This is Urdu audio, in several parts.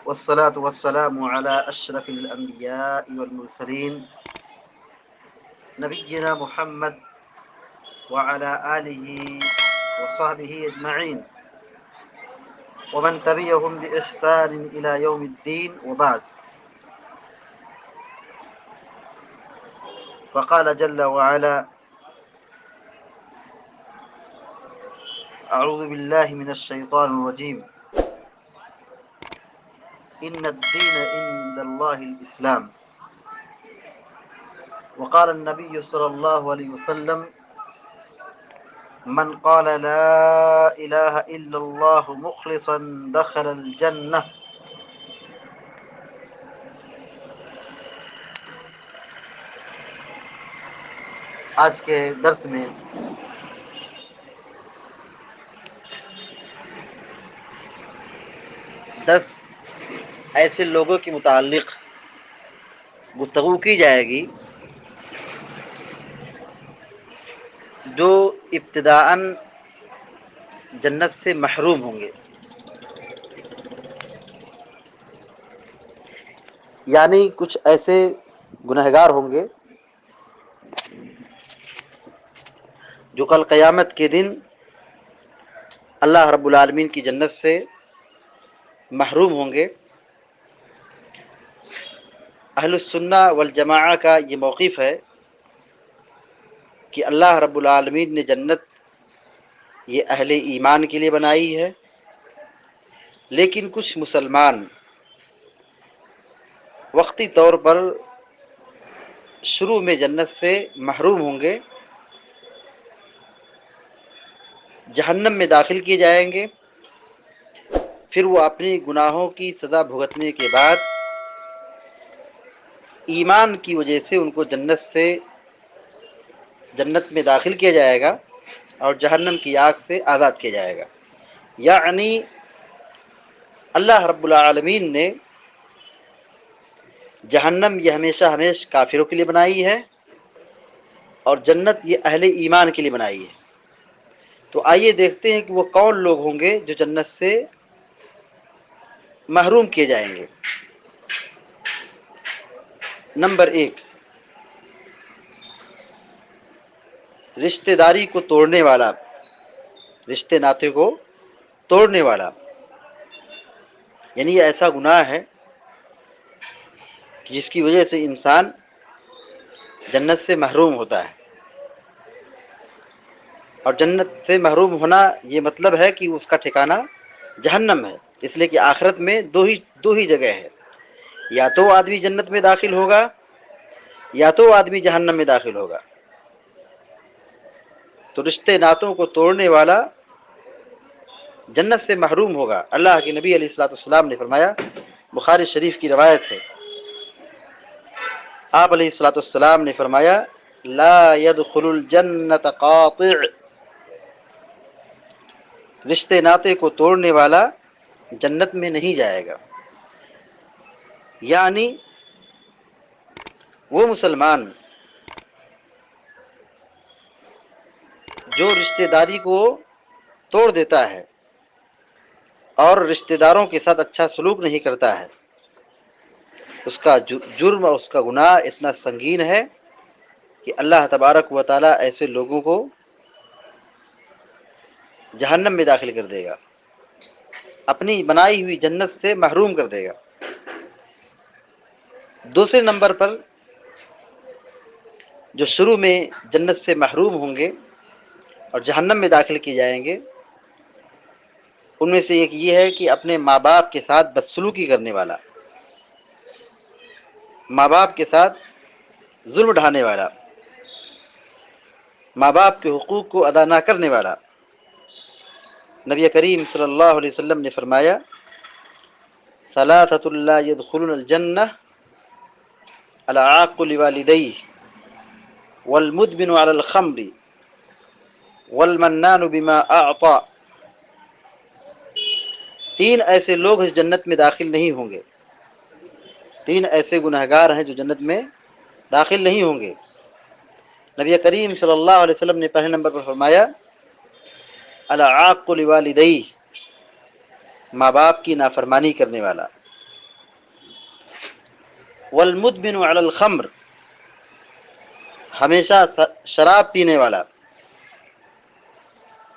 والصلاة والسلام على أشرف الأنبياء والمرسلين نبينا محمد وعلى آله وصحبه أجمعين ومن تبعهم بإحسان إلى يوم الدين وبعد. فقال جل وعلا: أعوذ بالله من الشيطان الرجيم إن الدين عند الله الإسلام. وقال النبي صلى الله عليه وسلم: من قال لا إله إلا الله مخلصا دخل الجنة. آج کے درس میں دس ایسے لوگوں کے متعلق گفتگو کی جائے گی جو ابتداءً جنت سے محروم ہوں گے، یعنی کچھ ایسے گنہگار ہوں گے جو کل قیامت کے دن اللہ رب العالمین کی جنت سے محروم ہوں گے۔ اہل السنہ والجماعہ کا یہ موقف ہے کہ اللہ رب العالمین نے جنت یہ اہل ایمان کے لیے بنائی ہے، لیکن کچھ مسلمان وقتی طور پر شروع میں جنت سے محروم ہوں گے، جہنم میں داخل کیے جائیں گے، پھر وہ اپنی گناہوں کی سزا بھگتنے کے بعد ایمان کی وجہ سے ان کو جنت میں داخل کیا جائے گا اور جہنم کی آگ سے آزاد کیا جائے گا۔ یعنی اللہ رب العالمین نے جہنم یہ ہمیشہ کافروں کے لیے بنائی ہے اور جنت یہ اہل ایمان کے لیے بنائی ہے۔ تو آئیے دیکھتے ہیں کہ وہ کون لوگ ہوں گے جو جنت سے محروم کیے جائیں گے۔ نمبر 1، رشتہ داری کو توڑنے والا، رشتے ناطے کو توڑنے والا، یعنی یہ ایسا گناہ ہے جس کی وجہ سے انسان جنت سے محروم ہوتا ہے، اور جنت سے محروم ہونا یہ مطلب ہے کہ اس کا ٹھکانہ جہنم ہے، اس لیے کہ آخرت میں دو ہی جگہ ہے، یا تو آدمی جنت میں داخل ہوگا یا تو آدمی جہنم میں داخل ہوگا۔ تو رشتے ناتوں کو توڑنے والا جنت سے محروم ہوگا۔ اللہ کے نبی علیہ الصلوۃ والسلام نے فرمایا، بخاری شریف کی روایت ہے، آپ علیہ الصلوۃ والسلام نے فرمایا: لا يدخل الجنت قاطع، رشتے ناطے کو توڑنے والا جنت میں نہیں جائے گا۔ یعنی وہ مسلمان جو رشتہ داری کو توڑ دیتا ہے اور رشتہ داروں کے ساتھ اچھا سلوک نہیں کرتا ہے، اس کا جرم اور اس کا گناہ اتنا سنگین ہے کہ اللہ تبارک و تعالیٰ ایسے لوگوں کو جہنم میں داخل کر دے گا، اپنی بنائی ہوئی جنت سے محروم کر دے گا۔ دوسرے نمبر پر جو شروع میں جنت سے محروم ہوں گے اور جہنم میں داخل کیے جائیں گے، ان میں سے ایک یہ ہے کہ اپنے ماں باپ کے ساتھ بدسلوکی کرنے والا، ماں باپ کے ساتھ ظلم ڈھانے والا، ماں باپ کے حقوق کو ادا نہ کرنے والا۔ نبی کریم صلی اللہ علیہ وسلم نے فرمایا: ثلاثۃ لا يدخلون الجنہ العاق لوالدیہ والمدمن علی الخمر والمنان بما اعطى۔ تین ایسے لوگ جو جنت میں داخل نہیں ہوں گے، تین ایسے گنہگار ہیں جو جنت میں داخل نہیں ہوں گے۔ نبی کریم صلی اللہ علیہ وسلم نے پہلے نمبر پر فرمایا: العاق لوالدیہ، ماں باپ کی نافرمانی کرنے والا، والمدمن علی الخمر، ہمیشہ شراب پینے والا۔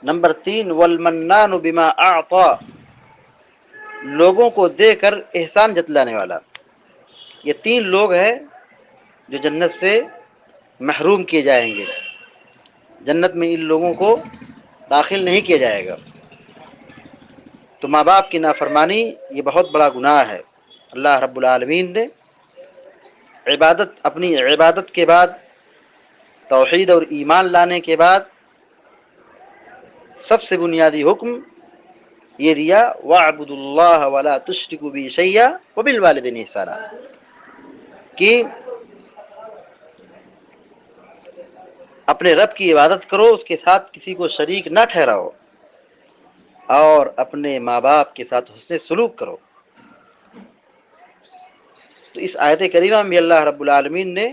نمبر 3 والمنان بما اعطى، لوگوں کو دے کر احسان جتلانے والا۔ یہ 3 لوگ ہیں جو جنت سے محروم کیے جائیں گے، جنت میں ان لوگوں کو داخل نہیں کیا جائے گا۔ تو ماں باپ کی نافرمانی یہ بہت بڑا گناہ ہے۔ اللہ رب العالمین نے اپنی عبادت کے بعد، توحید اور ایمان لانے کے بعد سب سے بنیادی حکم یہ دیا وَاعْبُدُوا اللَّهَ وَلَا تُشْرِكُوا بِهِ شَيْئًا وَبِالْوَالِدَيْنِ إِحْسَانًا، کہ اپنے رب کی عبادت کرو، اس کے ساتھ کسی کو شریک نہ ٹھہراؤ، اور اپنے ماں باپ کے ساتھ حسن سلوک کرو۔ تو اس آیت کریمہ میں اللہ رب العالمین نے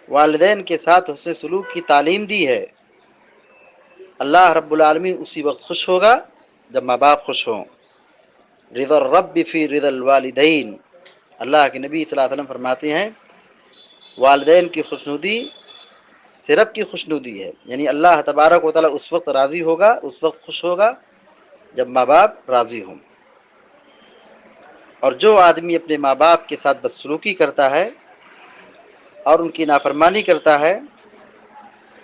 والدین کے ساتھ حسن سلوک کی تعلیم دی ہے۔ اللہ رب العالمین اسی وقت خوش ہوگا جب ماں باپ خوش ہوں۔ رضا الرب فی رضا الوالدین، اللہ کے نبی صلی اللہ علیہ وسلم فرماتے ہیں والدین کی خوشنودی سے رب کی خوشنودی ہے، یعنی اللہ تبارک و تعالیٰ اس وقت راضی ہوگا، اس وقت خوش ہوگا جب ماں باپ راضی ہوں۔ اور جو آدمی اپنے ماں باپ کے ساتھ بدسلوکی کرتا ہے اور ان کی نافرمانی کرتا ہے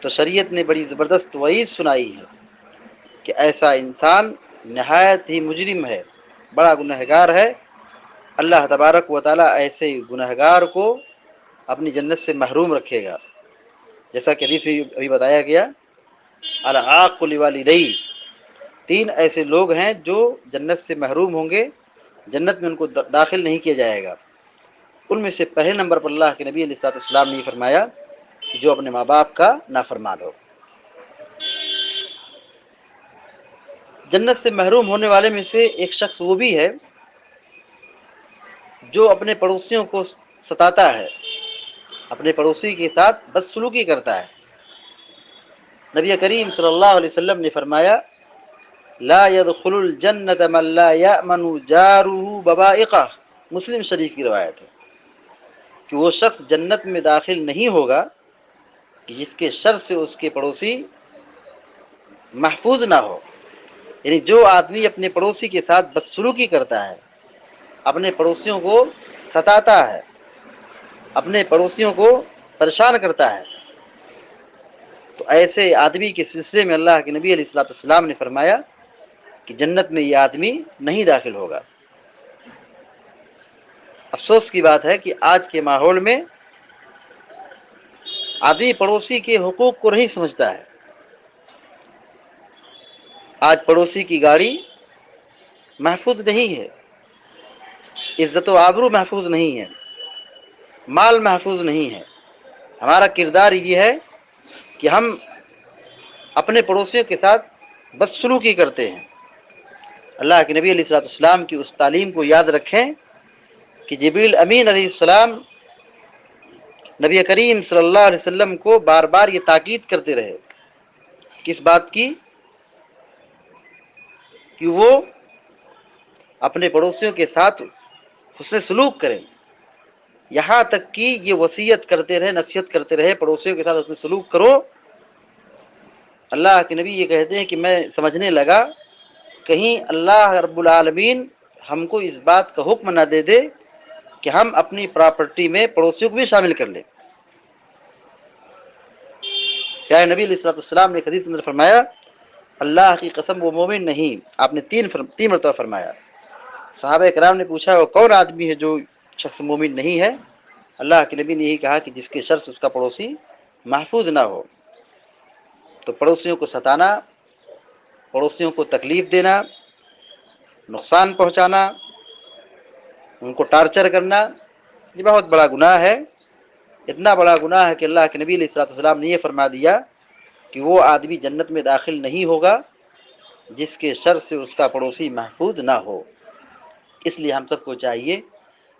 تو شریعت نے بڑی زبردست وعید سنائی ہے کہ ایسا انسان نہایت ہی مجرم ہے، بڑا گنہگار ہے۔ اللہ تبارک و تعالیٰ ایسے گنہگار کو اپنی جنت سے محروم رکھے گا، جیسا کہ حدیث میں ابھی بتایا گیا العاق لوالدیہ، 3 ایسے لوگ ہیں جو جنت سے محروم ہوں گے، جنت میں ان کو داخل نہیں کیا جائے گا۔ ان میں سے پہلے نمبر پر اللہ کے نبی علیہ الصلوۃ والسلام نے فرمایا کہ جو اپنے ماں باپ کا نافرمان ہو۔ جنت سے محروم ہونے والے میں سے ایک شخص وہ بھی ہے جو اپنے پڑوسیوں کو ستاتا ہے، اپنے پڑوسی کے ساتھ بدسلوکی کرتا ہے۔ نبی کریم صلی اللہ علیہ وسلم نے فرمایا لا يدخل الجنت من لا يأمن جاره بوائقہ، مسلم شریف کی روایت ہے کہ وہ شخص جنت میں داخل نہیں ہوگا کہ جس کے شر سے اس کے پڑوسی محفوظ نہ ہو۔ یعنی جو آدمی اپنے پڑوسی کے ساتھ بدسلوکی کرتا ہے، اپنے پڑوسیوں کو ستاتا ہے، اپنے پڑوسیوں کو پریشان کرتا ہے، تو ایسے آدمی کے سلسلے میں اللہ کے نبی علیہ الصلوۃ والسلام نے فرمایا کہ جنت میں یہ آدمی نہیں داخل ہوگا۔ افسوس کی بات ہے کہ آج کے ماحول میں آدمی پڑوسی کے حقوق کو نہیں سمجھتا ہے۔ آج پڑوسی کی گاڑی محفوظ نہیں ہے، عزت و آبرو محفوظ نہیں ہے، مال محفوظ نہیں ہے۔ ہمارا کردار یہ ہے کہ ہم اپنے پڑوسیوں کے ساتھ بدسلوکی کرتے ہیں۔ اللہ کے نبی علیہ الصلوۃ والسلام کی اس تعلیم کو یاد رکھیں کہ جبریل امین علیہ السلام نبی کریم صلی اللہ علیہ وسلم کو بار بار یہ تاکید کرتے رہے، کس بات کی؟ کہ وہ اپنے پڑوسیوں کے ساتھ حسن سلوک کریں، یہاں تک کہ یہ وصیت کرتے رہے، نصیحت کرتے رہے پڑوسیوں کے ساتھ حسن سلوک کرو۔ اللہ کے نبی یہ کہتے ہیں کہ میں سمجھنے لگا کہیں اللہ رب العالمین ہم کو اس بات کا حکم نہ دے دے کہ ہم اپنی پراپرٹی میں پڑوسیوں کو بھی شامل کر لیں۔ کیا نبی علیہ الصلوۃ والسلام نے حدیث کے اندر فرمایا اللہ کی قسم وہ مومن نہیں، آپ نے 3 مرتبہ فرمایا۔ صحابہ کرام نے پوچھا وہ کون آدمی ہے جو شخص مومن نہیں ہے؟ اللہ کے نبی نے یہی کہا کہ جس کے شر سے اس کا پڑوسی محفوظ نہ ہو۔ تو پڑوسیوں کو ستانا، پڑوسیوں کو تکلیف دینا، نقصان پہنچانا، ان کو ٹارچر کرنا، یہ بہت بڑا گناہ ہے۔ اتنا بڑا گناہ ہے کہ اللہ کے نبی علیہ الصلوۃ والسلام نے یہ فرما دیا کہ وہ آدمی جنت میں داخل نہیں ہوگا جس کے شر سے اس کا پڑوسی محفوظ نہ ہو۔ اس لیے ہم سب کو چاہیے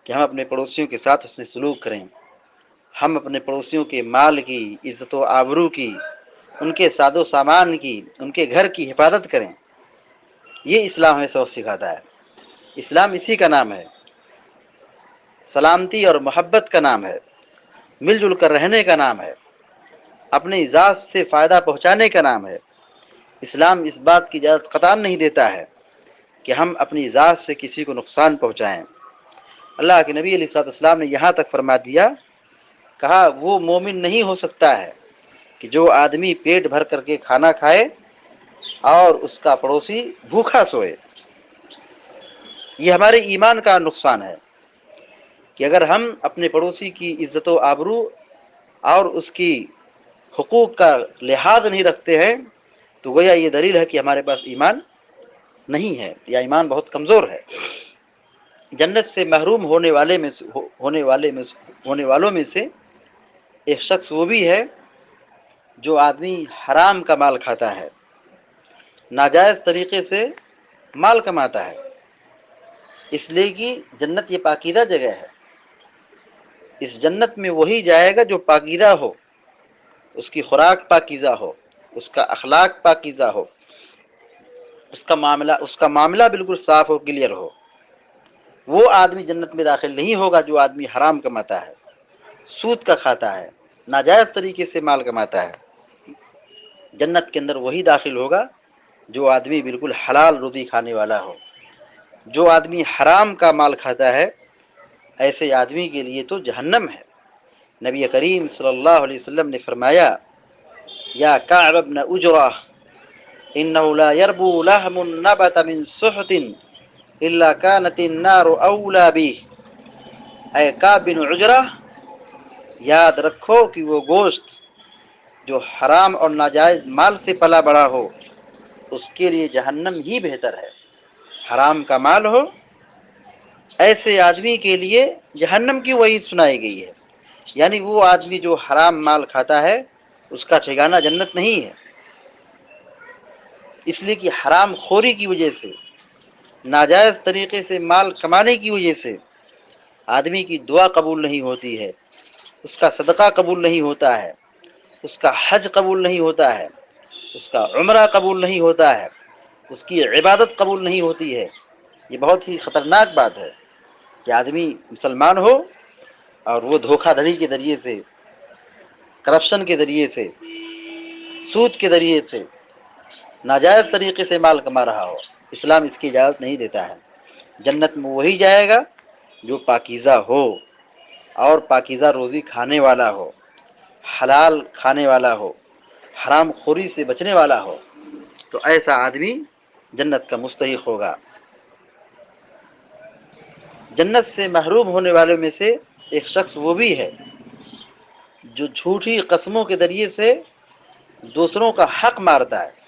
کہ ہم اپنے پڑوسیوں کے ساتھ حسن سلوک کریں، ہم اپنے پڑوسیوں کے مال کی، عزت و آبرو کی، ان کے ساز و سامان کی، ان کے گھر کی حفاظت کریں۔ یہ اسلام ہمیں سبق سکھاتا ہے، اسلام اسی کا نام ہے۔ سلامتی اور محبت کا نام ہے، مل جل کر رہنے کا نام ہے، اپنی ذات سے فائدہ پہنچانے کا نام ہے۔ اسلام اس بات کی اجازت قطعاً نہیں دیتا ہے کہ ہم اپنی ذات سے کسی کو نقصان پہنچائیں۔ اللہ کے نبی علیہ الصلوۃ والسلام نے یہاں تک فرما دیا، کہا وہ مومن نہیں ہو سکتا ہے کہ جو آدمی پیٹ بھر کر کے کھانا کھائے اور اس کا پڑوسی بھوکا سوئے۔ یہ ہمارے ایمان کا نقصان ہے کہ اگر ہم اپنے پڑوسی کی عزت و آبرو اور اس کی حقوق کا لحاظ نہیں رکھتے ہیں تو گویا یہ دلیل ہے کہ ہمارے پاس ایمان نہیں ہے یا ایمان بہت کمزور ہے۔ جنت سے محروم ہونے والوں میں سے ایک شخص وہ بھی ہے جو آدمی حرام کا مال کھاتا ہے، ناجائز طریقے سے مال کماتا ہے، اس لیے کہ جنت یہ پاکیزہ جگہ ہے۔ اس جنت میں وہی جائے گا جو پاکیزہ ہو، اس کی خوراک پاکیزہ ہو، اس کا اخلاق پاکیزہ ہو، اس کا معاملہ بالکل صاف ہو، کلیئر ہو۔ وہ آدمی جنت میں داخل نہیں ہوگا جو آدمی حرام کماتا ہے، سود کا کھاتا ہے، ناجائز طریقے سے مال کماتا ہے۔ جنت کے اندر وہی داخل ہوگا جو آدمی بالکل حلال روزی کھانے والا ہو۔ جو آدمی حرام کا مال کھاتا ہے ایسے آدمی کے لیے تو جہنم ہے۔ نبی کریم صلی اللہ علیہ وسلم نے فرمایا، یا کعب بن اجرہ انه لا يربو لحم نبت من سحت الا كانت النار اولى به۔ اے کعب بن عجرہ، یاد رکھو کہ وہ گوشت جو حرام اور ناجائز مال سے پلا بڑا ہو اس کے لیے جہنم ہی بہتر ہے۔ حرام کا مال ہو ایسے آدمی کے لیے جہنم کی وعید سنائی گئی ہے، یعنی وہ آدمی جو حرام مال کھاتا ہے اس کا ٹھکانہ جنت نہیں ہے۔ اس لیے کہ حرام خوری کی وجہ سے، ناجائز طریقے سے مال کمانے کی وجہ سے آدمی کی دعا قبول نہیں ہوتی ہے، اس کا صدقہ قبول نہیں ہوتا ہے، اس کا حج قبول نہیں ہوتا ہے، اس کا عمرہ قبول نہیں ہوتا ہے، اس کی عبادت قبول نہیں ہوتی ہے۔ یہ بہت ہی خطرناک بات ہے کہ آدمی مسلمان ہو اور وہ دھوکہ دھڑی کے ذریعے سے، کرپشن کے ذریعے سے، سود کے ذریعے سے، ناجائز طریقے سے مال کما رہا ہو۔ اسلام اس کی اجازت نہیں دیتا ہے۔ جنت میں وہی جائے گا جو پاکیزہ ہو اور پاکیزہ روزی کھانے والا ہو، حلال کھانے والا ہو، حرام خوری سے بچنے والا ہو، تو ایسا آدمی جنت کا مستحق ہوگا۔ جنت سے محروم ہونے والوں میں سے ایک شخص وہ بھی ہے جو جھوٹی قسموں کے ذریعے سے دوسروں کا حق مارتا ہے۔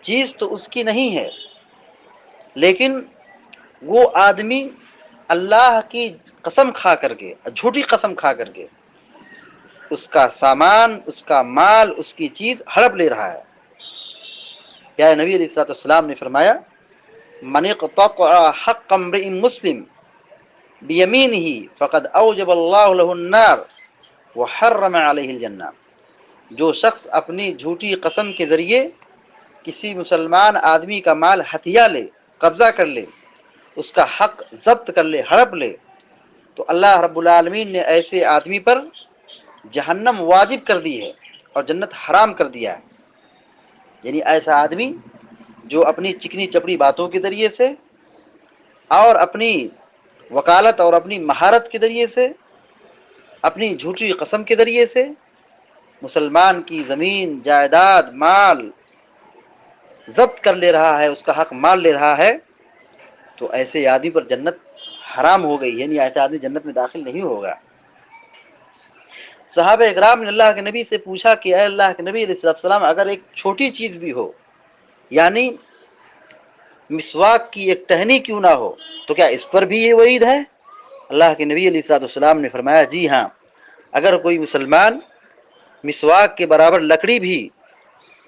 چیز تو اس کی نہیں ہے لیکن وہ آدمی اللہ کی قسم کھا کر کے، جھوٹی قسم کھا کر کے اس کا سامان، اس کا مال، اس کی چیز ہڑپ لے رہا ہے۔ یا نبی علیہ الصلوۃ والسلام نے فرمایا، من اقتطع حق امرئ مسلم بیمینہ فقد اوجب اللہ لہ النار وحرم علیہ الجنہ۔ جو شخص اپنی جھوٹی قسم کے ذریعے کسی مسلمان آدمی کا مال ہتھیا لے، قبضہ کر لے، اس کا حق ضبط کر لے، ہڑپ لے، تو اللہ رب العالمین نے ایسے آدمی پر جہنم واجب کر دی ہے اور جنت حرام کر دیا ہے۔ یعنی ایسا آدمی جو اپنی چکنی چپڑی باتوں کے ذریعے سے اور اپنی وکالت اور اپنی مہارت کے ذریعے سے، اپنی جھوٹی قسم کے ذریعے سے مسلمان کی زمین، جائیداد، مال ضبط کر لے رہا ہے، اس کا حق مال لے رہا ہے، تو ایسے آدمی پر جنت حرام ہو گئی، یعنی ایسا آدمی جنت میں داخل نہیں ہوگا۔ صحابہ اکرام نے اللہ کے نبی سے پوچھا کہ اے اللہ کے نبی علیہ السلام، اگر ایک چھوٹی چیز بھی ہو، یعنی مسواک کی ایک ٹہنی کیوں نہ ہو، تو کیا اس پر بھی یہ وعید ہے؟ اللہ کے نبی علیہ السلام نے فرمایا، جی ہاں، اگر کوئی مسلمان مسواک کے برابر لکڑی بھی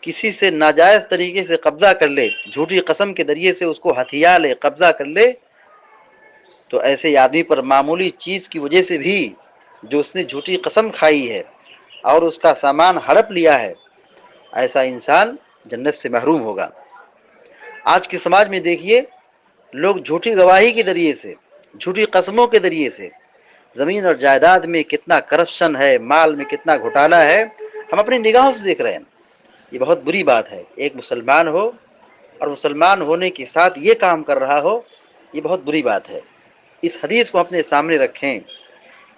کسی سے ناجائز طریقے سے قبضہ کر لے، جھوٹی قسم کے ذریعے سے اس کو ہتھیا لے، قبضہ کر لے، تو ایسے آدمی پر معمولی چیز کی وجہ سے بھی جو اس نے جھوٹی قسم کھائی ہے اور اس کا سامان ہڑپ لیا ہے، ایسا انسان جنت سے محروم ہوگا۔ آج کے سماج میں دیکھیے، لوگ جھوٹی گواہی کے ذریعے سے، جھوٹی قسموں کے ذریعے سے زمین اور جائیداد میں کتنا کرپشن ہے، مال میں کتنا گھوٹالہ ہے، ہم اپنی نگاہوں سے دیکھ رہے ہیں۔ یہ بہت بری بات ہے، ایک مسلمان ہو اور مسلمان ہونے کے ساتھ یہ کام کر رہا ہو، یہ بہت بری بات ہے۔ اس حدیث کو اپنے سامنے رکھیں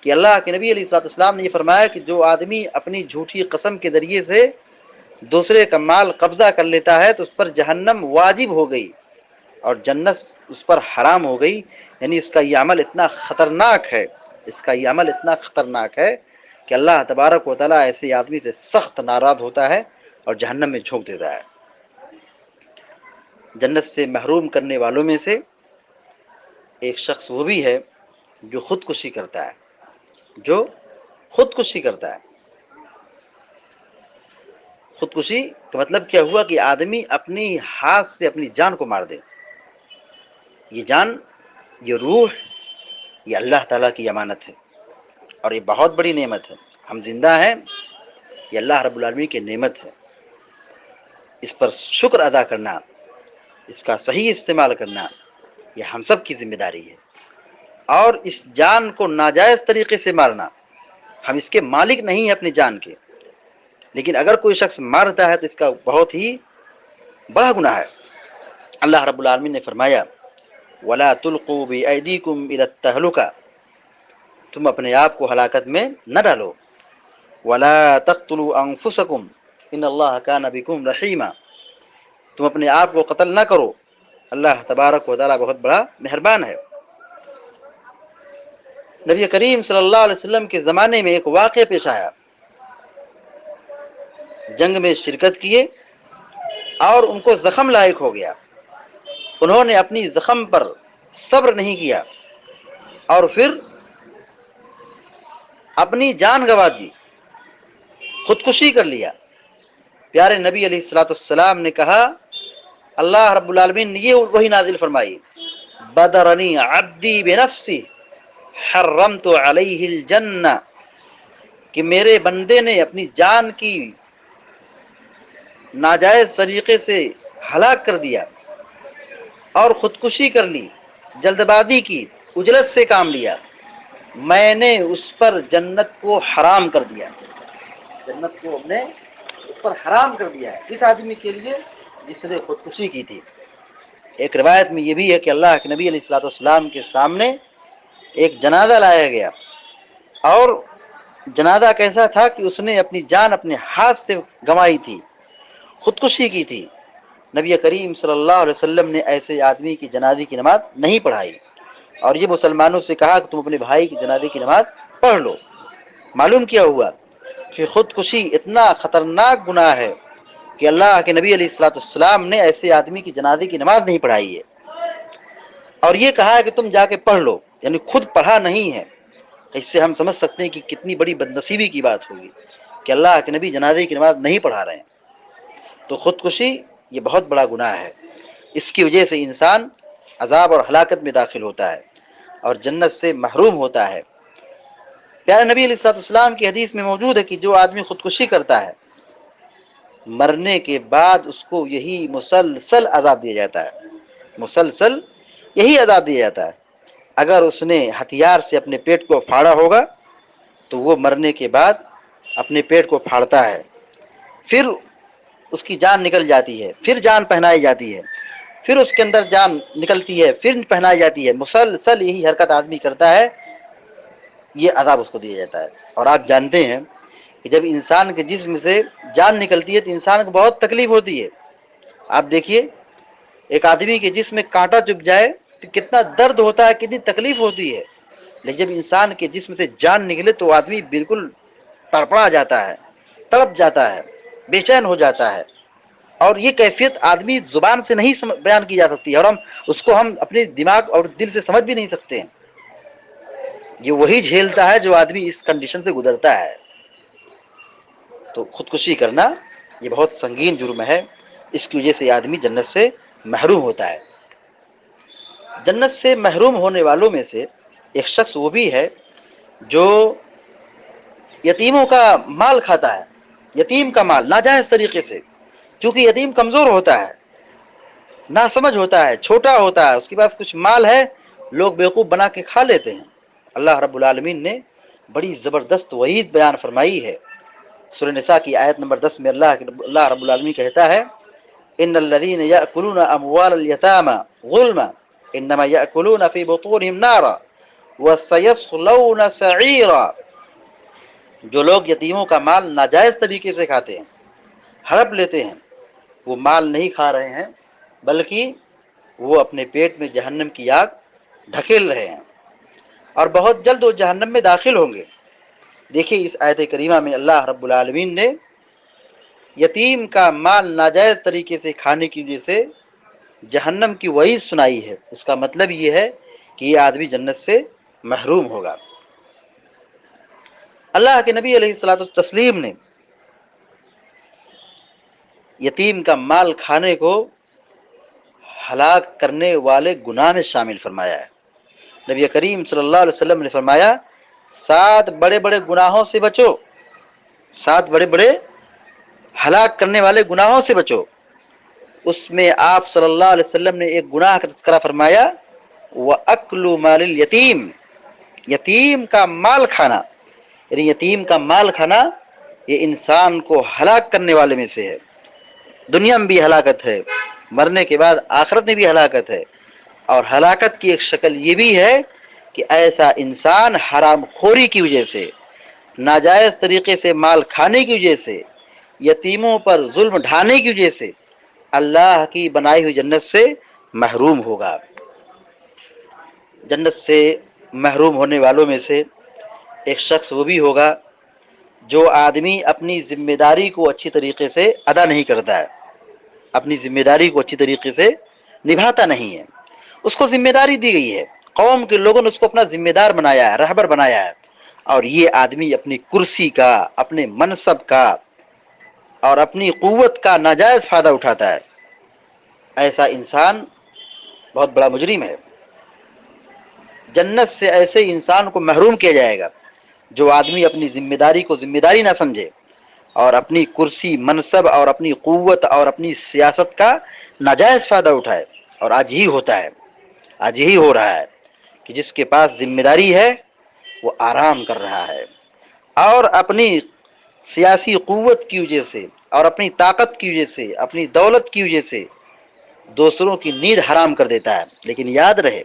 کہ اللہ کے نبی علیہ الصلوۃ والسلام نے یہ فرمایا کہ جو آدمی اپنی جھوٹی قسم کے ذریعے سے دوسرے کا مال قبضہ کر لیتا ہے تو اس پر جہنم واجب ہو گئی اور جنت اس پر حرام ہو گئی، یعنی اس کا یہ عمل اتنا خطرناک ہے، اس کا یہ عمل اتنا خطرناک ہے کہ اللہ تبارک و تعالیٰ ایسے آدمی سے سخت ناراض ہوتا ہے اور جہنم میں جھونک دیتا ہے۔ جنت سے محروم کرنے والوں میں سے ایک شخص وہ بھی ہے جو خودکشی کرتا ہے، جو خودکشی کرتا ہے۔ خودکشی کا مطلب کیا ہوا کہ آدمی اپنی ہاتھ سے اپنی جان کو مار دے۔ یہ جان، یہ روح، یہ اللہ تعالیٰ کی امانت ہے اور یہ بہت بڑی نعمت ہے۔ ہم زندہ ہیں، یہ اللہ رب العالمین کی نعمت ہے۔ اس پر شکر ادا کرنا، اس کا صحیح استعمال کرنا، یہ ہم سب کی ذمہ داری ہے۔ اور اس جان کو ناجائز طریقے سے مارنا، ہم اس کے مالک نہیں ہیں اپنی جان کے، لیکن اگر کوئی شخص مارتا ہے تو اس کا بہت ہی بڑا گناہ ہے۔ اللہ رب العالمین نے فرمایا وَلَا تُلْقُوا بِأَيْدِيكُمْ إِلَى التَّهْلُكَةِ، تم اپنے آپ کو ہلاکت میں نہ ڈالو۔ وَلَا تَقْتُلُوا أَنفُسَكُمْ إِنَّ اللَّهَ كَانَ بِكُمْ رَحِيمًا، تم اپنے آپ کو قتل نہ کرو، اللہ تبارک و تعالیٰ بہت بڑا مہربان ہے۔ نبی کریم صلی اللہ علیہ وسلم کے زمانے میں ایک واقعہ پیش آیا، جنگ میں شرکت کیے اور ان کو زخم لاحق ہو گیا، انہوں نے اپنی زخم پر صبر نہیں کیا اور پھر اپنی جان گنوا دی، خودکشی کر لیا۔ پیارے نبی علیہ الصلوۃ والسلام نے کہا، اللہ رب العالمین نے یہ وہی نازل فرمائی بدرنی عبدی بنفسی حرمت علیہ الجنہ، کہ میرے بندے نے اپنی جان کی ناجائز طریقے سے ہلاک کر دیا اور خودکشی کر لی، جلد بازی کی، عجلت سے کام لیا، میں نے اس پر جنت کو حرام کر دیا، جنت کو ہم نے اس پر حرام کر دیا ہے، اس آدمی کے لیے جس نے خودکشی کی تھی۔ ایک روایت میں یہ بھی ہے کہ اللہ کے نبی علیہ الصلوۃ والسلام کے سامنے ایک جنازہ لایا گیا اور جنازہ کیسا تھا کہ اس نے اپنی جان اپنے ہاتھ سے گنوائی تھی، خودکشی کی تھی۔ نبی کریم صلی اللہ علیہ وسلم نے ایسے آدمی کی جنازے کی نماز نہیں پڑھائی اور یہ مسلمانوں سے کہا کہ تم اپنے بھائی کی جنازے کی نماز پڑھ لو۔ معلوم کیا ہوا کہ خودکشی اتنا خطرناک گناہ ہے کہ اللہ کے نبی علیہ الصلوۃ والسلام نے ایسے آدمی کی جنازے کی نماز نہیں پڑھائی ہے اور یہ کہا ہے کہ تم جا کے پڑھ لو، یعنی خود پڑھا نہیں ہے۔ اس سے ہم سمجھ سکتے ہیں کہ کتنی بڑی بدنصیبی کی بات ہوگی کہ اللہ کے نبی جنازے کی نماز نہیں پڑھا رہے ہیں۔ تو خودکشی یہ بہت بڑا گناہ ہے، اس کی وجہ سے انسان عذاب اور ہلاکت میں داخل ہوتا ہے اور جنت سے محروم ہوتا ہے۔ پیارے نبی علیہ الصلوۃ والسلام کی حدیث میں موجود ہے کہ جو آدمی خودکشی کرتا ہے مرنے کے بعد اس کو یہی مسلسل عذاب دیا جاتا ہے، مسلسل یہی عذاب دیا جاتا ہے۔ اگر اس نے ہتھیار سے اپنے پیٹ کو پھاڑا ہوگا تو وہ مرنے کے بعد اپنے پیٹ کو پھاڑتا ہے، پھر اس کی جان نکل جاتی ہے، پھر جان پہنائی جاتی ہے، پھر اس کے اندر جان نکلتی ہے، پھر پہنائی جاتی ہے، مسلسل یہی حرکت آدمی کرتا ہے، یہ عذاب اس کو دیا جاتا ہے۔ اور آپ جانتے ہیں کہ جب انسان کے جسم سے جان نکلتی ہے تو انسان کو بہت تکلیف ہوتی ہے۔ آپ دیکھیے ایک آدمی کے جسم میں کانٹا چبھ جائے تو کتنا درد ہوتا ہے، کتنی تکلیف ہوتی ہے، لیکن جب انسان کے جسم سے جان نکلے تو آدمی بالکل تڑپڑا جاتا ہے، تڑپ جاتا ہے، بے چین ہو جاتا ہے، اور یہ کیفیت آدمی زبان سے نہیں بیان کی جا سکتی ہے، اور ہم اپنے دماغ اور دل سے سمجھ بھی نہیں سکتے ہیں۔ یہ وہی جھیلتا ہے جو آدمی اس کنڈیشن سے گزرتا ہے۔ تو خودکشی کرنا یہ بہت سنگین جرم ہے، اس کی وجہ سے آدمی جنت سے محروم ہوتا ہے۔ جنت سے محروم ہونے والوں میں سے ایک شخص وہ بھی ہے جو یتیموں کا مال کھاتا ہے، یتیم کا مال ناجائز طریقے سے، کیونکہ یتیم کمزور ہوتا ہے، ناسمجھ ہوتا ہے، چھوٹا ہوتا ہے، اس کے پاس کچھ مال ہے لوگ بیوقوف بنا کے کھا لیتے ہیں۔ اللہ رب العالمین نے بڑی زبردست وعید بیان فرمائی ہے۔ سورہ نساء کی آیت نمبر 10 میں اللہ رب العالمین کہتا ہے ان الذين ياكلون اموال اليتامى ظلما انما ياكلون في بطونهم نارا وسيصلون سعيرا، جو لوگ یتیموں کا مال ناجائز طریقے سے کھاتے ہیں، ہڑپ لیتے ہیں، وہ مال نہیں کھا رہے ہیں بلکہ وہ اپنے پیٹ میں جہنم کی آگ ڈھکیل رہے ہیں، اور بہت جلد وہ جہنم میں داخل ہوں گے۔ دیکھیے اس آیت کریمہ میں اللہ رب العالمین نے یتیم کا مال ناجائز طریقے سے کھانے کی وجہ سے جہنم کی وعید سنائی ہے۔ اس کا مطلب یہ ہے کہ یہ آدمی جنت سے محروم ہوگا۔ اللہ کے نبی علیہ الصلوۃ والتسلیم نے یتیم کا مال کھانے کو ہلاک کرنے والے گناہ میں شامل فرمایا ہے۔ نبی کریم صلی اللہ علیہ وسلم نے فرمایا 7 بڑے بڑے گناہوں سے بچو، 7 بڑے بڑے ہلاک کرنے والے گناہوں سے بچو۔ اس میں آپ صلی اللہ علیہ وسلم نے ایک گناہ کا تذکرہ فرمایا وَأَكْلُ مَالِ الْيَتِيمِ، یتیم کا مال کھانا، یعنی یتیم کا مال کھانا یہ انسان کو ہلاک کرنے والے میں سے ہے۔ دنیا میں بھی ہلاکت ہے، مرنے کے بعد آخرت میں بھی ہلاکت ہے، اور ہلاکت کی ایک شکل یہ بھی ہے کہ ایسا انسان حرام خوری کی وجہ سے، ناجائز طریقے سے مال کھانے کی وجہ سے، یتیموں پر ظلم ڈھانے کی وجہ سے اللہ کی بنائی ہوئی جنت سے محروم ہوگا۔ جنت سے محروم ہونے والوں میں سے ایک شخص وہ بھی ہوگا جو آدمی اپنی ذمہ داری کو اچھی طریقے سے ادا نہیں کرتا ہے، اپنی ذمہ داری کو اچھی طریقے سے نبھاتا نہیں ہے۔ اس کو ذمہ داری دی گئی ہے، قوم کے لوگوں نے اس کو اپنا ذمہ دار بنایا ہے، رہبر بنایا ہے، اور یہ آدمی اپنی کرسی کا، اپنے منصب کا اور اپنی قوت کا ناجائز فائدہ اٹھاتا ہے۔ ایسا انسان بہت بڑا مجرم ہے۔ جنت سے ایسے انسان کو محروم کیا جائے گا جو آدمی اپنی ذمہ داری کو ذمہ داری نہ سمجھے اور اپنی کرسی، منصب اور اپنی قوت اور اپنی سیاست کا ناجائز فائدہ اٹھائے۔ اور آج ہی ہوتا ہے، آج یہی ہو رہا ہے کہ جس کے پاس ذمہ داری ہے وہ آرام کر رہا ہے، اور اپنی سیاسی قوت کی وجہ سے اور اپنی طاقت کی وجہ سے، اپنی دولت کی وجہ سے دوسروں کی نیند حرام کر دیتا ہے۔ لیکن یاد رہے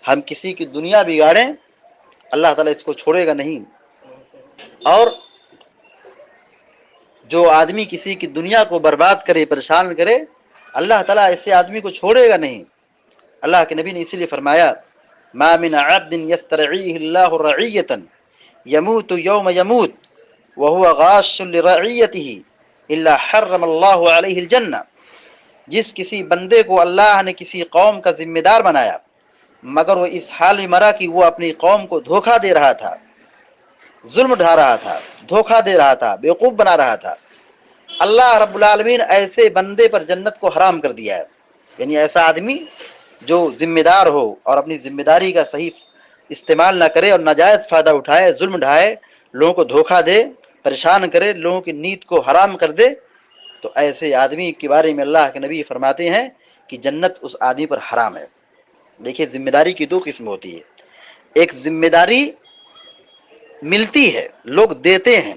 ہم کسی کی دنیا بگاڑیں اللہ تعالیٰ اس کو چھوڑے گا نہیں، اور جو آدمی کسی کی دنیا کو برباد کرے، پریشان کرے، اللہ تعالیٰ ایسے آدمی کو چھوڑے گا نہیں۔ اللہ کے نبی نے اسی لیے فرمایا ما من عبد یسترعیہ اللہ رعیۃ یموت یوم یموت وهو غاش لرعیتہ الا حرم اللہ علیہ الجنہ، جس کسی بندے کو اللہ نے کسی قوم کا ذمہ دار بنایا مگر وہ اس حال میں مرا کہ وہ اپنی قوم کو دھوکہ دے رہا تھا، ظلم ڈھا رہا تھا، دھوکہ دے رہا تھا، بیوقوف بنا رہا تھا، اللہ رب العالمین ایسے بندے پر جنت کو حرام کر دیا ہے۔ یعنی ایسا آدمی جو ذمہ دار ہو اور اپنی ذمہ داری کا صحیح استعمال نہ کرے اور ناجائز فائدہ اٹھائے، ظلم ڈھائے، لوگوں کو دھوکہ دے، پریشان کرے، لوگوں کی نیند کو حرام کر دے، تو ایسے آدمی کے بارے میں اللہ کے نبی فرماتے ہیں کہ جنت اس آدمی پر حرام ہے۔ دیکھیے ذمہ داری کی 2 قسم ہوتی ہے، ایک ذمہ داری ملتی ہے، لوگ دیتے ہیں،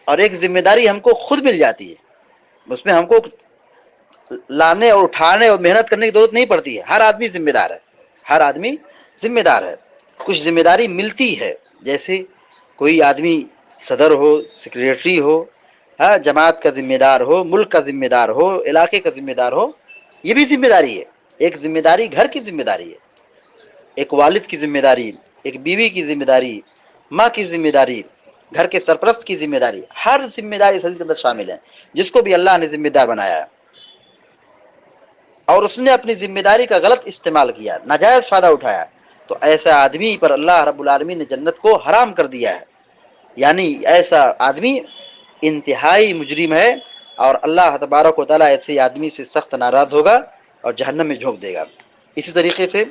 اور ایک ذمہ داری ہم کو خود مل جاتی ہے، اس میں ہم کو لانے اور اٹھانے اور محنت کرنے کی ضرورت نہیں پڑتی ہے۔ ہر آدمی ذمہ دار ہے، ہر آدمی ذمہ دار ہے۔ کچھ ذمہ داری ملتی ہے، جیسے کوئی آدمی صدر ہو، سیکریٹری ہو، جماعت کا ذمہ دار ہو، ملک کا ذمہ دار ہو، علاقے کا ذمہ دار ہو، یہ بھی ذمہ داری ہے۔ ایک ذمہ داری گھر کی ذمہ داری ہے، ایک والد کی ذمہ داری، ایک بیوی کی ذمہ داری، ماں کی ذمہ داری، گھر کے سرپرست کی ذمہ داری، ہر ذمہ داری اس حدیث کے اندر شامل ہے جس کو بھی اللہ نے ذمہ دار بنایا ہے، اور اس نے اپنی ذمہ داری کا غلط استعمال کیا، ناجائز فائدہ اٹھایا، تو ایسا آدمی پر اللہ رب العالمین نے جنت کو حرام کر دیا ہے۔ یعنی ایسا آدمی انتہائی مجرم ہے، اور اللہ تبارک و تعالیٰ ایسے آدمی سے سخت ناراض ہوگا اور جہنم میں جھونک دے گا۔ اسی طریقے سے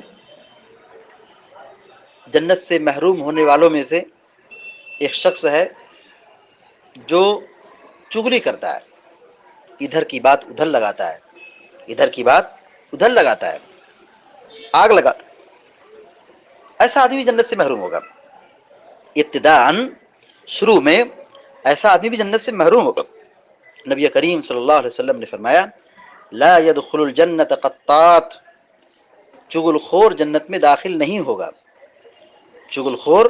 جنت سے محروم ہونے والوں میں سے ایک شخص ہے جو چغلی کرتا ہے، ادھر کی بات ادھر لگاتا ہے، ادھر کی بات ادھر لگاتا ہے، آگ لگاتا ہے۔ ایسا آدمی جنت سے محروم ہوگا. ابتداءً شروع میں ایسا آدمی بھی جنت سے محروم ہوگا. نبی کریم صلی اللہ علیہ وسلم نے فرمایا لا يدخل الجنت قطات، چغل خور جنت میں داخل نہیں ہوگا. چغل خور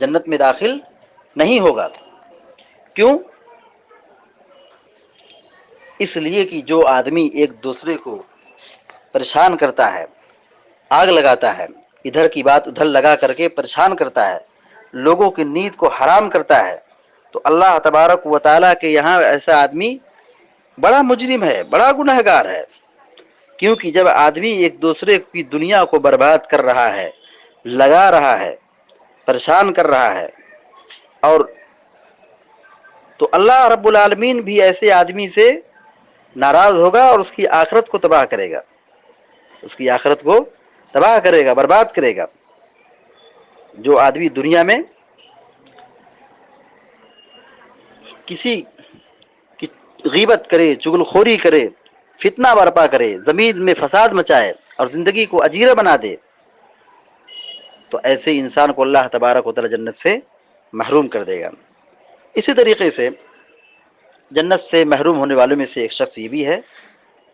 جنت میں داخل نہیں ہوگا. کیوں؟ اس لیے کہ جو آدمی ایک دوسرے کو پریشان کرتا ہے، آگ لگاتا ہے، ادھر کی بات ادھر لگا کر کے پریشان کرتا ہے، لوگوں کی نیند کو حرام کرتا ہے، تو اللہ تبارک و تعالیٰ کے یہاں ایسا آدمی بڑا مجرم ہے، بڑا گنہگار ہے. کیونکہ جب آدمی ایک دوسرے کی دنیا کو برباد کر رہا ہے، لگا رہا ہے، پریشان کر رہا ہے، اور تو اللہ رب العالمین بھی ایسے آدمی سے ناراض ہوگا اور اس کی آخرت کو تباہ کرے گا. اس کی آخرت کو تباہ کرے گا، برباد کرے گا. جو آدمی دنیا میں کسی کی غیبت کرے، چغل خوری کرے، فتنہ برپا کرے، زمین میں فساد مچائے اور زندگی کو اجیرہ بنا دے، تو ایسے انسان کو اللہ تبارک و تعالی جنت سے محروم کر دے گا. اسی طریقے سے جنت سے محروم ہونے والوں میں سے ایک شخص یہ بھی ہے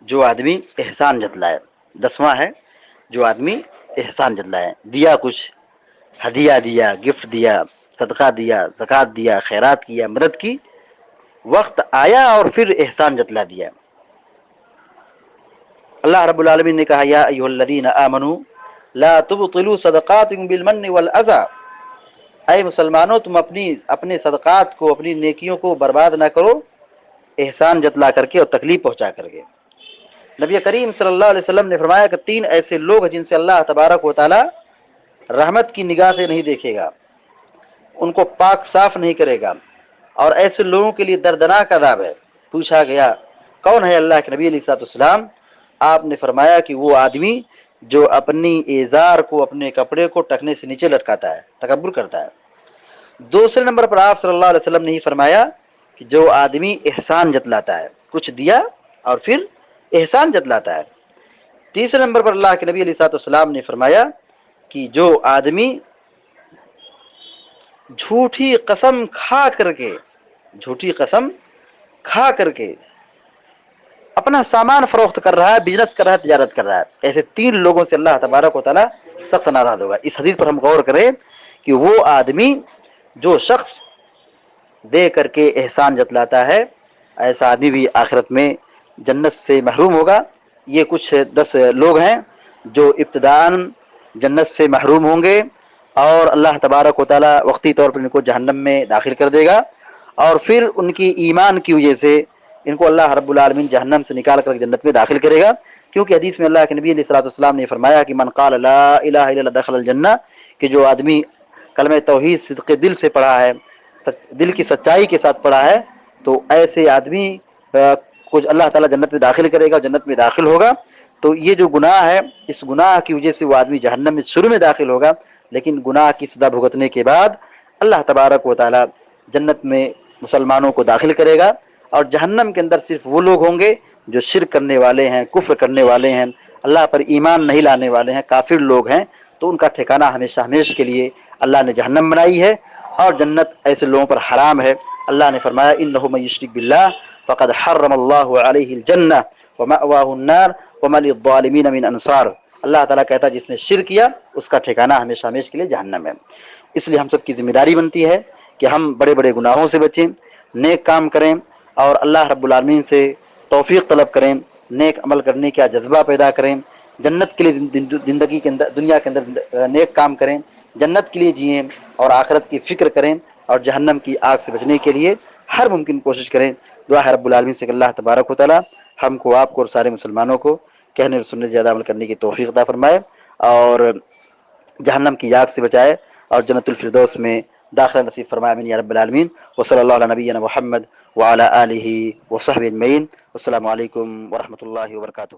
جو آدمی احسان جتلائے. 10واں ہے جو آدمی احسان جتلائے، دیا کچھ، ہدیہ دیا، گفٹ دیا، صدقہ دیا، زکوٰۃ دیا، خیرات کیا، مدد کی، وقت آیا اور پھر احسان جتلا دیا. اللہ رب العالمین نے کہا یا ایھا الذین آمنوا لا تبطلوا صدقاتکم بالمن والاذى، اے مسلمانوں تم اپنے صدقات کو، اپنی نیکیوں کو برباد نہ کرو احسان جتلا کر کے اور تکلیف پہنچا کر کے. نبی کریم صلی اللہ علیہ وسلم نے فرمایا کہ 3 ایسے لوگ ہیں جن سے اللہ تبارک و تعالی رحمت کی نگاہ سے نہیں دیکھے گا، ان کو پاک صاف نہیں کرے گا، اور ایسے لوگوں کے لیے دردناک عذاب ہے. پوچھا گیا کون ہے اللہ کے نبی علیہ الصلوۃ والسلام؟ آپ نے فرمایا کہ وہ آدمی جو اپنی ازار کو، اپنے کپڑے کو ٹخنے سے نیچے لٹکاتا ہے، تکبر کرتا ہے. دوسرے نمبر پر آپ صلی اللہ علیہ وسلم نے یہ فرمایا کہ جو آدمی احسان جتلاتا ہے، کچھ دیا اور پھر احسان جتلاتا ہے. تیسرے نمبر پر اللہ کے نبی علیہ الصلوۃ والسلام نے فرمایا کہ جو آدمی جھوٹی قسم کھا کر کے اپنا سامان فروخت کر رہا ہے، بزنس کر رہا ہے، تجارت کر رہا ہے، ایسے 3 لوگوں سے اللہ تبارک و تعالی سخت ناراض ہوگا. اس حدیث پر ہم غور کریں کہ وہ آدمی جو شخص دے کر کے احسان جتلاتا ہے، ایسا آدمی بھی آخرت میں جنت سے محروم ہوگا. یہ کچھ 10 لوگ ہیں جو ابتداءً جنت سے محروم ہوں گے، اور اللہ تبارک و تعالی وقتی طور پر ان کو جہنم میں داخل کر دے گا، اور پھر ان کی ایمان کی وجہ سے ان کو اللہ رب العالمین جہنم سے نکال کر جنت میں داخل کرے گا. کیونکہ حدیث میں اللہ کے نبی علیہ الصلوۃ والسلام نے فرمایا کہ من قال لا الہ الا اللہ دخل الجنہ، کہ جو آدمی کلمہ توحید صدق دل سے پڑھا ہے، دل کی سچائی کے ساتھ پڑھا ہے، تو ایسے آدمی کو اللہ تعالیٰ جنت میں داخل کرے گا، جنت میں داخل ہوگا. تو یہ جو گناہ ہے، اس گناہ کی وجہ سے وہ آدمی جہنم میں شروع میں داخل ہوگا، لیکن گناہ کی سزا بھگتنے کے بعد اللہ تبارک و تعالی جنت میں مسلمانوں کو داخل کرے گا. اور جہنم کے اندر صرف وہ لوگ ہوں گے جو شرک کرنے والے ہیں، کفر کرنے والے ہیں، اللہ پر ایمان نہیں لانے والے ہیں، کافر لوگ ہیں. تو ان کا ٹھکانہ ہمیشہ ہمیشہ کے لیے اللہ نے جہنم بنائی ہے، اور جنت ایسے لوگوں پر حرام ہے. اللہ نے فرمایا انہ من یشرک باللہ فقد حرم اللہ علیہ الجنہ ومأواہ النار وما للظالمین من انصار. اللہ تعالیٰ کہتا ہے جس نے شرک کیا اس کا ٹھکانہ ہمیشہ ہمیشہ کے لیے جہنم ہے. اس لیے ہم سب کی ذمہ داری بنتی ہے کہ ہم بڑے بڑے گناہوں سے بچیں، نیک کام کریں، اور اللہ رب العالمین سے توفیق طلب کریں، نیک عمل کرنے کا جذبہ پیدا کریں، جنت کے لیے زندگی کے اندر، دنیا کے اندر نیک کام کریں، جنت کے لیے جئیں اور آخرت کی فکر کریں، اور جہنم کی آگ سے بچنے کے لیے ہر ممکن کوشش کریں. دعا ہے رب العالمین سے کہ اللہ تبارک و تعالی ہم کو، آپ کو اور سارے مسلمانوں کو کہنے اور سننے سے زیادہ عمل کرنے کی توفیق عطا فرمائے، اور جہنم کی آگ سے بچائے، اور جنت الفردوس میں داخلہ نصیب فرمائے. آمین یا رب العالمین. وصلی اللہ علی نبینا محمد وعلی آلہ وصحبہ اجمعین. السلام علیکم ورحمۃ اللہ وبرکاتہ.